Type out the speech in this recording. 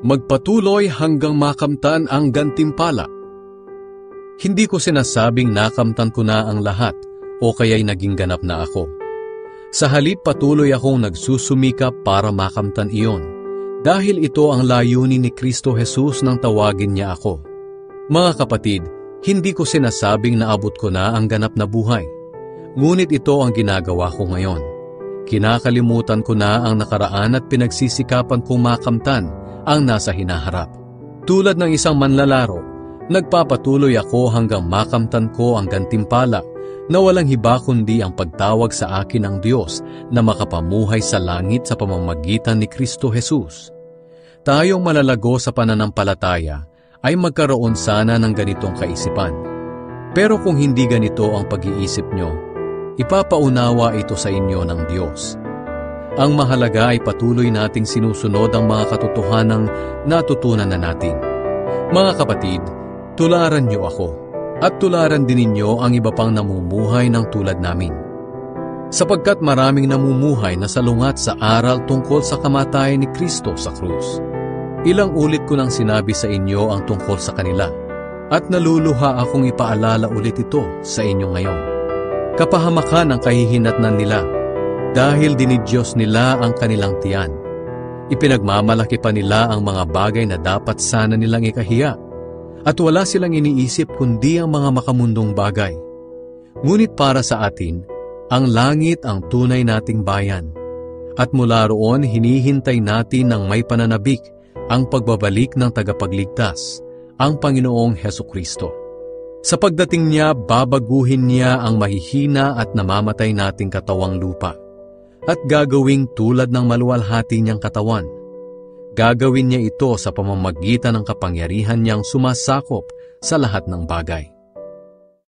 magpatuloy hanggang makamtan ang gantimpala. Hindi ko sinasabing nakamtan ko na ang lahat o kaya'y naging ganap na ako. Sa halip patuloy akong nagsusumikap para makamtan iyon, dahil ito ang layunin ni Kristo Jesus nang tawagin niya ako. Mga kapatid, hindi ko sinasabing naabot ko na ang ganap na buhay, ngunit ito ang ginagawa ko ngayon. Kinakalimutan ko na ang nakaraan at pinagsisikapan kong makamtan ang nasa hinaharap. Tulad ng isang manlalaro, nagpapatuloy ako hanggang makamtan ko ang gantimpala na walang hiba kundi ang pagtawag sa akin ng Diyos na makapamuhay sa langit sa pamamagitan ni Kristo Jesus. Tayong malalago sa pananampalataya ay magkaroon sana ng ganitong kaisipan. Pero kung hindi ganito ang pag-iisip nyo, ipapaunawa ito sa inyo ng Diyos. Ang mahalaga ay patuloy nating sinusunod ang mga katotohanang natutunan na natin. Mga kapatid, tularan niyo ako, at tularan din ninyo ang iba pang namumuhay ng tulad namin. Sapagkat maraming namumuhay na salungat sa aral tungkol sa kamatayan ni Kristo sa krus. Ilang ulit ko nang sinabi sa inyo ang tungkol sa kanila, at naluluha akong ipaalala ulit ito sa inyo ngayon. Kapahamakan ang kahihinatnan nila, dahil dinidyos nila ang kanilang tiyan. Ipinagmamalaki pa nila ang mga bagay na dapat sana nilang ikahiya, at wala silang iniisip kundi ang mga makamundong bagay. Ngunit para sa atin, ang langit ang tunay nating bayan, at mula roon hinihintay natin ng may pananabik ang pagbabalik ng tagapagligtas, ang Panginoong Hesukristo. Sa pagdating niya, babaguhin niya ang mahihina at namamatay nating katawang lupa, at gagawing tulad ng maluwalhati niyang katawan. Gagawin niya ito sa pamamagitan ng kapangyarihan niyang sumasakop sa lahat ng bagay.